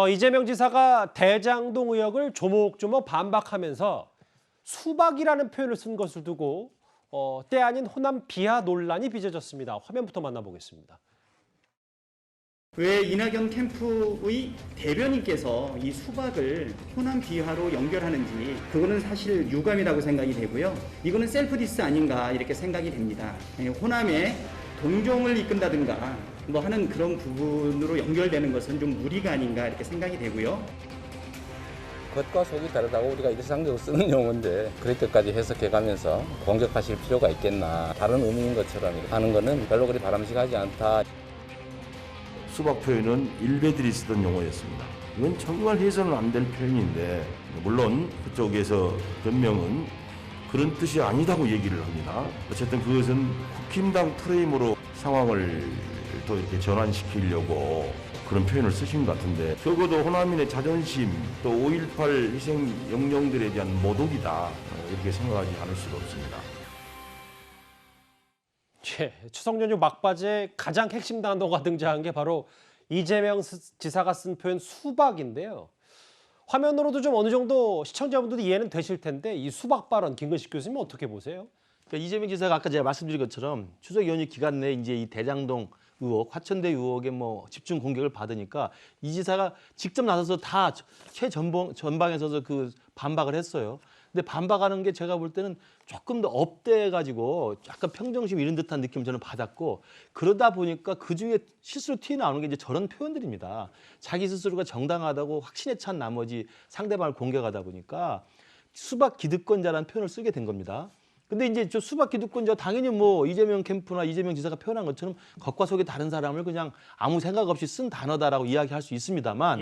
이재명 지사가 대장동 의혹을 조목조목 반박하면서 수박이라는 표현을 쓴 것을 두고 때 아닌 호남 비하 논란이 빚어졌습니다. 화면부터 만나보겠습니다. 왜 이낙연 캠프의 대변인께서 이 수박을 호남 비하로 연결하는지 그거는 사실 유감이라고 생각이 되고요. 이거는 셀프 디스 아닌가 이렇게 생각이 됩니다. 호남에 동종을 이끈다든가 뭐 하는 그런 부분으로 연결되는 것은 좀 무리가 아닌가 이렇게 생각이 되고요. 겉과 속이 다르다고 우리가 일상적으로 쓰는 용어인데 그렇게까지 해석해가면서 공격하실 필요가 있겠나. 다른 의미인 것처럼 하는 거는 별로 그리 바람직하지 않다. 수박 표현은 일베들이 쓰던 용어였습니다. 이건 정말 해서는 안 될 표현인데 물론 그쪽에서 변명은 그런 뜻이 아니다고 얘기를 합니다. 어쨌든 그것은 국힘당 프레임으로 상황을 또 이렇게 전환시키려고 그런 표현을 쓰신 것 같은데 적어도 호남인의 자존심 또 5.18 희생 영령들에 대한 모독이다 이렇게 생각하지 않을 수가 없습니다. 추석 연휴 막바지에 가장 핵심 단어가 등장한 게 바로 이재명 지사가 쓴 표현 수박인데요. 화면으로도 좀 어느 정도 시청자분들도 이해는 되실 텐데 이 수박 발언 김근식 교수님 어떻게 보세요? 그러니까 이재명 지사가 아까 제가 말씀드린 것처럼 추석 연휴 기간 내에 이제 이 대장동 의혹, 화천대 의혹에 뭐 집중 공격을 받으니까 이 지사가 직접 나서서 다 최전방에 서서 그 반박을 했어요. 근데 반박하는 게 제가 볼 때는 조금 더 업돼가지고 약간 평정심 잃은 듯한 느낌 저는 받았고 그러다 보니까 그중에 실수로 튀어나오는 게 이제 저런 표현들입니다. 자기 스스로가 정당하다고 확신에 찬 나머지 상대방을 공격하다 보니까 수박 기득권자라는 표현을 쓰게 된 겁니다. 근데 이제 저 수박 기득권자 당연히 뭐 이재명 캠프나 이재명 지사가 표현한 것처럼 겉과 속이 다른 사람을 그냥 아무 생각 없이 쓴 단어다라고 이야기할 수 있습니다만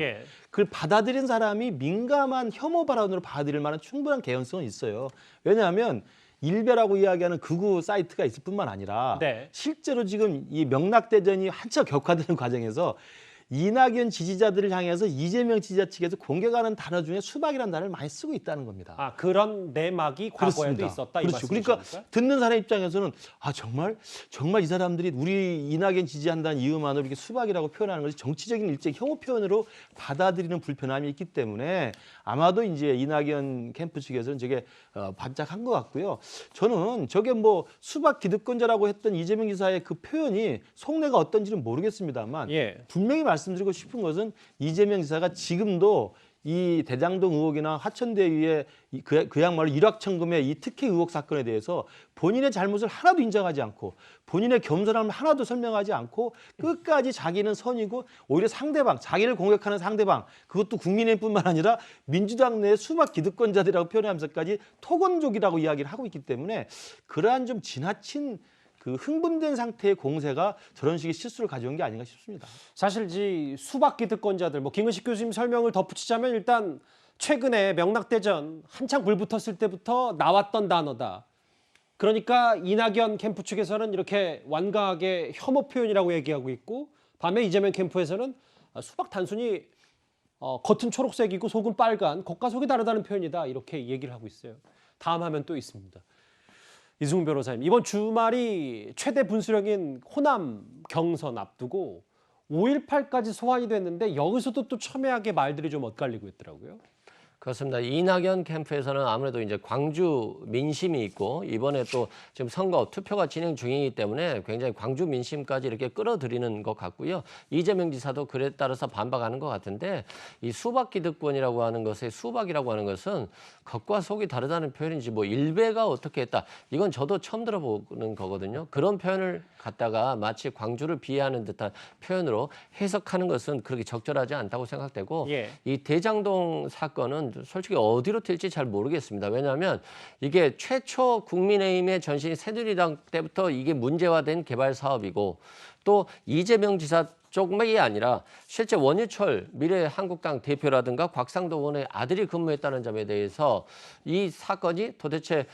그걸 받아들인 사람이 민감한 혐오 발언으로 받아들일 만한 충분한 개연성은 있어요. 왜냐하면 일베라고 이야기하는 극우 사이트가 있을 뿐만 아니라 실제로 지금 이 명락대전이 한참 격화되는 과정에서 이낙연 지지자들을 향해서 이재명 지지자 측에서 공격하는 단어 중에 수박이라는 단어를 많이 쓰고 있다는 겁니다. 아, 그런 내막이 과거에도 있었다. 그렇죠. 그러니까 듣는 사람 입장에서는 아 정말 이 사람들이 우리 이낙연 지지한다는 이유만으로 이렇게 수박이라고 표현하는 것이 정치적인 일제 혐오 표현으로 받아들이는 불편함이 있기 때문에 아마도 이제 이낙연 캠프 측에서는 저게 반짝한 것 같고요. 저는 저게 뭐 수박 기득권자라고 했던 이재명 지사의 그 표현이 속내가 어떤지는 모르겠습니다만 분명히 말씀드리고 싶은 것은 이재명 지사가 지금도 이 대장동 의혹이나 화천대유의 그야말로 일확천금의 이 특혜 의혹 사건에 대해서 본인의 잘못을 하나도 인정하지 않고 본인의 겸손함을 하나도 설명하지 않고 끝까지 자기는 선이고 오히려 상대방, 자기를 공격하는 상대방 그것도 국민의힘뿐만 아니라 민주당 내 수박 기득권자들이라고 표현하면서까지 토건족이라고 이야기를 하고 있기 때문에 그러한 좀 지나친 그 흥분된 상태의 공세가 저런 식의 실수를 가져온 게 아닌가 싶습니다. 사실 이 수박 기득권자들, 뭐 김은식 교수님 설명을 덧붙이자면 일단 최근에 명락대전 한창 불붙었을 때부터 나왔던 단어다. 그러니까 이낙연 캠프 측에서는 이렇게 완강하게 혐오 표현이라고 얘기하고 있고 반면 이재명 캠프에서는 수박 단순히 겉은 초록색이고 속은 빨간, 겉과 속이 다르다는 표현이다. 이렇게 얘기를 하고 있어요. 다음 화면 또 있습니다. 이승훈 변호사님, 이번 주말이 최대 분수령인 호남 경선 앞두고 5.18까지 소환이 됐는데 여기서도 또 첨예하게 말들이 좀 엇갈리고 있더라고요. 그렇습니다. 이낙연 캠프에서는 아무래도 이제 광주 민심이 있고 이번에 또 지금 선거 투표가 진행 중이기 때문에 굉장히 광주 민심까지 이렇게 끌어들이는 것 같고요. 이재명 지사도 그에 따라서 반박하는 것 같은데 이 수박 기득권이라고 하는 것의 수박이라고 하는 것은 겉과 속이 다르다는 표현인지 뭐 일베가 어떻게 했다. 이건 저도 처음 들어보는 거거든요. 그런 표현을 갖다가 마치 광주를 비하하는 듯한 표현으로 해석하는 것은 그렇게 적절하지 않다고 생각되고 이 대장동 사건은 솔직히 어디로 튈지 잘 모르겠습니다. 왜냐하면 이게 최초 국민의힘의 전신 새누리당 때부터 이게 문제화된 개발 사업이고 또 이재명 지사 쪽만이 아니라 실제 원유철 미래한국당 대표라든가 곽상도 의원의 아들이 근무했다는 점에 대해서 이 사건이 도대체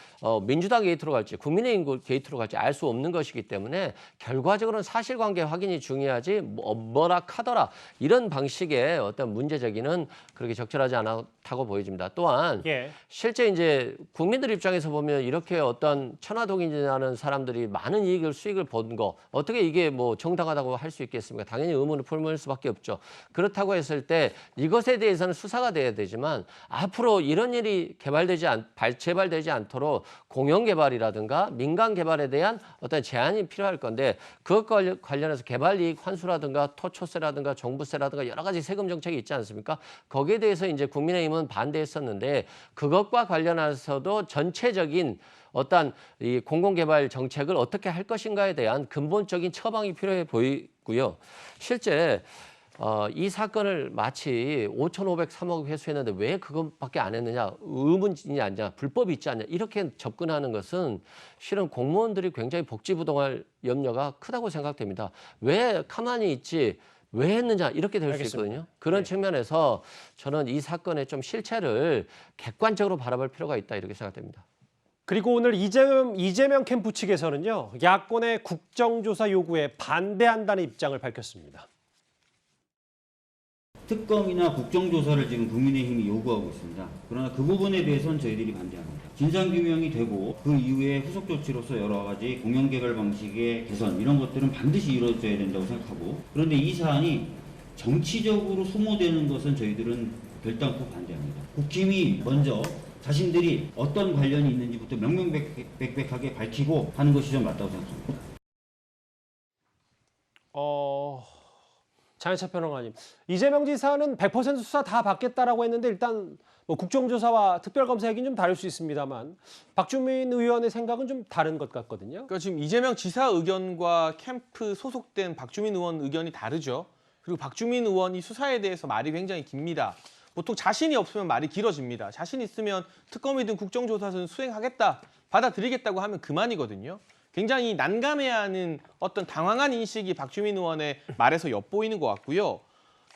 민주당 게이트로 갈지 국민의힘 게이트로 갈지 알 수 없는 것이기 때문에 결과적으로는 사실관계 확인이 중요하지 뭐라 카더라 이런 방식의 어떤 문제 제기는 그렇게 적절하지 않다고 보여집니다. 또한 실제 이제 국민들 입장에서 보면 이렇게 어떤 천하동인이라는 사람들이 많은 수익을 본 거 어떻게 이게 뭐 정당하다고 할 수 있겠습니까? 당연히 당연히 의문을 품을 수밖에 없죠. 그렇다고 했을 때 이것에 대해서는 수사가 돼야 되지만 앞으로 이런 일이 재발되지 않도록 공영 개발이라든가 민간 개발에 대한 어떤 제한이 필요할 건데 그것과 관련해서 개발 이익 환수라든가 토초세라든가 종부세라든가 여러 가지 세금 정책이 있지 않습니까? 거기에 대해서 이제 국민의힘은 반대했었는데 그것과 관련해서도 전체적인 어떤 이 공공개발 정책을 어떻게 할 것인가에 대한 근본적인 처방이 필요해 보이고요. 실제 이 사건을 마치 5,503억 회수했는데 왜 그것밖에 안 했느냐, 의문이 아니냐, 불법이 있지 않냐 이렇게 접근하는 것은 실은 공무원들이 굉장히 복지부동할 염려가 크다고 생각됩니다. 왜 가만히 있지? 왜 했느냐 이렇게 될 수 있거든요. 그런 측면에서 저는 이 사건의 좀 실체를 객관적으로 바라볼 필요가 있다 이렇게 생각됩니다. 그리고 오늘 이재명 캠프 측에서는요. 야권의 국정조사 요구에 반대한다는 입장을 밝혔습니다. 특검이나 국정조사를 지금 국민의힘이 요구하고 있습니다. 그러나 그 부분에 대해서는 저희들이 반대합니다. 진상규명이 되고 그 이후에 후속 조치로서 여러 가지 공영개발 방식의 개선 이런 것들은 반드시 이루어져야 된다고 생각하고 그런데 이 사안이 정치적으로 소모되는 것은 저희들은 결단코 반대합니다. 국힘이 먼저 자신들이 어떤 관련이 있는지부터 명명백백하게 밝히고 하는 것이 좀 맞다고 생각합니다. 장혜찬 평론가님, 이재명 지사는 100% 수사 다 받겠다라고 했는데 일단 뭐 국정조사와 특별검사 얘기는 좀 다를 수 있습니다만 박주민 의원의 생각은 좀 다른 것 같거든요. 그러니까 지금 이재명 지사 의견과 캠프 소속된 박주민 의원 의견이 다르죠. 그리고 박주민 의원이 수사에 대해서 말이 굉장히 깁니다. 보통 자신이 없으면 말이 길어집니다. 자신 있으면 특검이든 국정조사든 수행하겠다, 받아들이겠다고 하면 그만이거든요. 굉장히 난감해하는 어떤 당황한 인식이 박주민 의원의 말에서 엿보이는 것 같고요.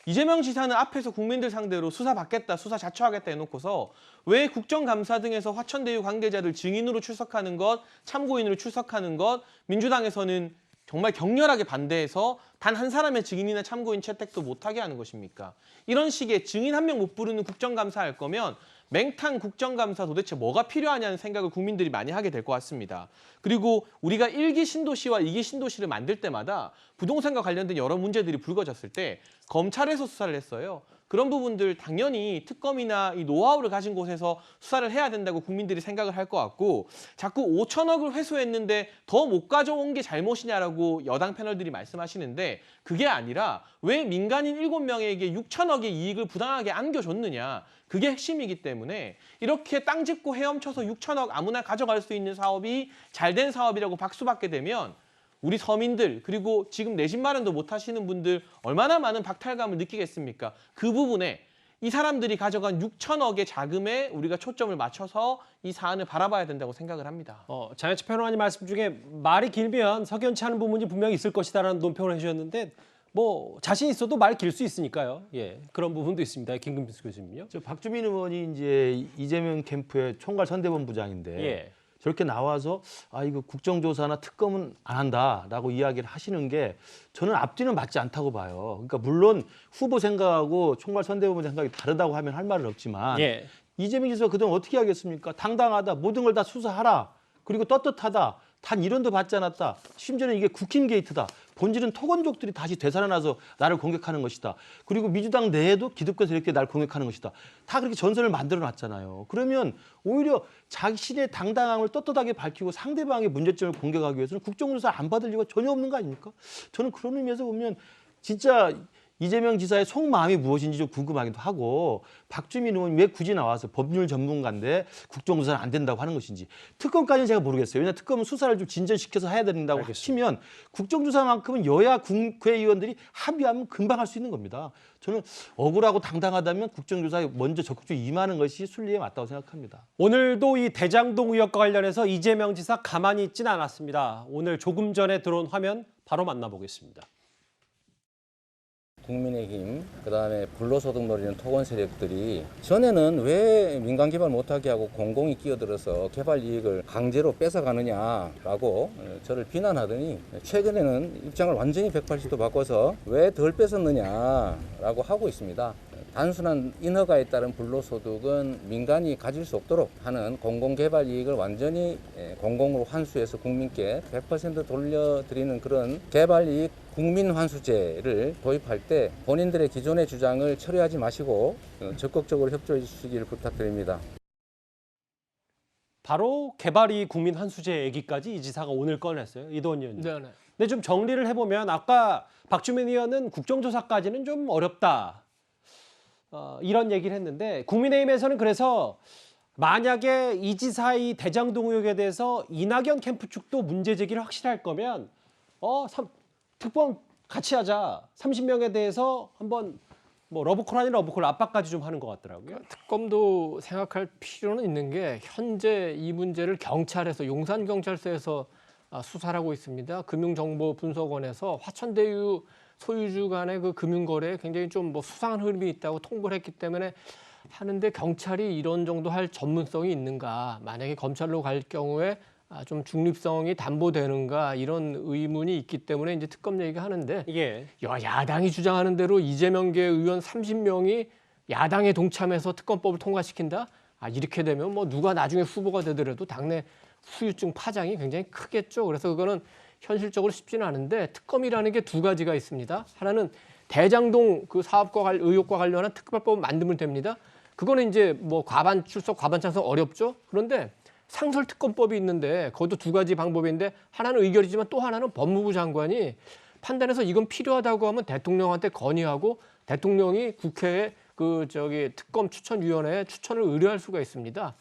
이재명 지사는 앞에서 국민들 상대로 수사 받겠다, 수사 자초하겠다 해놓고서 왜 국정감사 등에서 화천대유 관계자들 증인으로 출석하는 것, 참고인으로 출석하는 것, 민주당에서는 정말 격렬하게 반대해서 단 한 사람의 증인이나 참고인 채택도 못하게 하는 것입니까? 이런 식의 증인 한 명 못 부르는 국정감사 할 거면 맹탕 국정감사 도대체 뭐가 필요하냐는 생각을 국민들이 많이 하게 될 것 같습니다. 그리고 우리가 1기 신도시와 2기 신도시를 만들 때마다 부동산과 관련된 여러 문제들이 불거졌을 때 검찰에서 수사를 했어요. 그런 부분들 당연히 특검이나 이 노하우를 가진 곳에서 수사를 해야 된다고 국민들이 생각을 할 것 같고 자꾸 5천억을 회수했는데 더 못 가져온 게 잘못이냐라고 여당 패널들이 말씀하시는데 그게 아니라 왜 민간인 7명에게 6천억의 이익을 부당하게 안겨줬느냐. 그게 핵심이기 때문에 이렇게 땅 짚고 헤엄쳐서 6천억 아무나 가져갈 수 있는 사업이 잘된 사업이라고 박수받게 되면 우리 서민들 그리고 지금 내 집 마련도 못 하시는 분들 얼마나 많은 박탈감을 느끼겠습니까? 그 부분에 이 사람들이 가져간 6천억의 자금에 우리가 초점을 맞춰서 이 사안을 바라봐야 된다고 생각을 합니다. 장혜찬 평론가님 말씀 중에 말이 길면 석연치 않은 부분이 분명히 있을 것이다라는 논평을 해주셨는데 뭐 자신 있어도 말 길 수 있으니까요. 예, 그런 부분도 있습니다. 김금수 교수님요. 저 박주민 의원이 이제 이재명 캠프의 총괄 선대본부장인데 예. 저렇게 나와서 이거 국정조사나 특검은 안 한다라고 이야기를 하시는 게 저는 앞뒤는 맞지 않다고 봐요. 그러니까 물론 후보 생각하고 총괄 선대본부 생각이 다르다고 하면 할 말은 없지만 예. 이재명 지사가 그동안 어떻게 하겠습니까? 당당하다. 모든 걸 다 수사하라. 그리고 떳떳하다. 단 1원도 받지 않았다. 심지어는 이게 국힘 게이트다. 본질은 토건족들이 다시 되살아나서 나를 공격하는 것이다. 그리고 민주당 내에도 기득권 세력들이 나를 공격하는 것이다. 다 그렇게 전선을 만들어놨잖아요. 그러면 오히려 자신의 당당함을 떳떳하게 밝히고 상대방의 문제점을 공격하기 위해서는 국정조사 안 받을 이유가 전혀 없는 거 아닙니까? 저는 그런 의미에서 보면 진짜 이재명 지사의 속마음이 무엇인지 좀 궁금하기도 하고 박주민 의원이 왜 굳이 나와서 법률 전문가인데 국정조사는 안 된다고 하는 것인지 특검까지는 제가 모르겠어요. 왜냐하면 특검은 수사를 좀 진전시켜서 해야 된다고 치면 국정조사만큼은 여야 국회의원들이 합의하면 금방 할 수 있는 겁니다. 저는 억울하고 당당하다면 국정조사에 먼저 적극적으로 임하는 것이 순리에 맞다고 생각합니다. 오늘도 이 대장동 의혹과 관련해서 이재명 지사 가만히 있지는 않았습니다. 오늘 조금 전에 들어온 화면 바로 만나보겠습니다. 국민의힘, 그다음에 불로소득 노리는 토건 세력들이 전에는 왜 민간 개발 못하게 하고 공공이 끼어들어서 개발 이익을 강제로 뺏어가느냐라고 저를 비난하더니 최근에는 입장을 완전히 180도 바꿔서 왜 덜 뺏었느냐라고 하고 있습니다. 단순한 인허가에 따른 불로소득은 민간이 가질 수 없도록 하는 공공개발 이익을 완전히 공공으로 환수해서 국민께 100% 돌려드리는 그런 개발이익 국민환수제를 도입할 때 본인들의 기존의 주장을 철회하지 마시고 적극적으로 협조해 주시길 부탁드립니다. 바로 개발이 국민 환수제 얘기까지 이 지사가 오늘 꺼냈어요. 이도원 의원님. 네, 네. 근데 좀 정리를 해보면 아까 박주민 의원은 국정조사까지는 좀 어렵다. 이런 얘기를 했는데 국민의힘에서는 그래서 만약에 이 지사의 대장동 의혹에 대해서 이낙연 캠프 측도 문제 제기를 확실히 할 거면 특검 같이 하자. 30명에 대해서 한번 뭐 러브콜 아닌 러브콜 압박까지 좀 하는 것 같더라고요. 특검도 생각할 필요는 있는 게 현재 이 문제를 경찰에서 용산경찰서에서 수사를 하고 있습니다. 금융정보분석원에서 화천대유 소유주 간의 그 금융거래에 굉장히 좀 뭐 수상한 흐름이 있다고 통보를 했기 때문에 하는데 경찰이 이런 정도 할 전문성이 있는가? 만약에 검찰로 갈 경우에 좀 중립성이 담보되는가? 이런 의문이 있기 때문에 이제 특검 얘기가 하는데 예. 야당이 주장하는 대로 이재명계 의원 30명이 야당에 동참해서 특검법을 통과시킨다? 이렇게 되면 뭐 누가 나중에 후보가 되더라도 당내 후유증 파장이 굉장히 크겠죠. 그래서 그거는 현실적으로 쉽지는 않은데 특검이라는 게 두 가지가 있습니다. 하나는 대장동 그 사업과 의혹과 관련한 특별법을 만들면 됩니다. 그거는 이제 뭐 과반 출석, 과반 찬성 어렵죠. 그런데 상설특검법이 있는데 그것도 두 가지 방법인데 하나는 의결이지만 또 하나는 법무부 장관이 판단해서 이건 필요하다고 하면 대통령한테 건의하고 대통령이 국회에 특검 추천위원회에 추천을 의뢰할 수가 있습니다.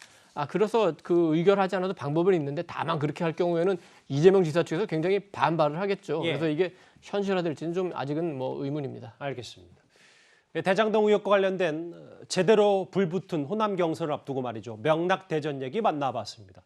그래서 그 의결하지 않아도 방법은 있는데 다만 그렇게 할 경우에는 이재명 지사 측에서 굉장히 반발을 하겠죠. 예. 그래서 이게 현실화될지는 좀 아직은 뭐 의문입니다. 알겠습니다. 대장동 의혹과 관련된 제대로 불붙은 호남 경선을 앞두고 말이죠. 명락대전 얘기 만나봤습니다.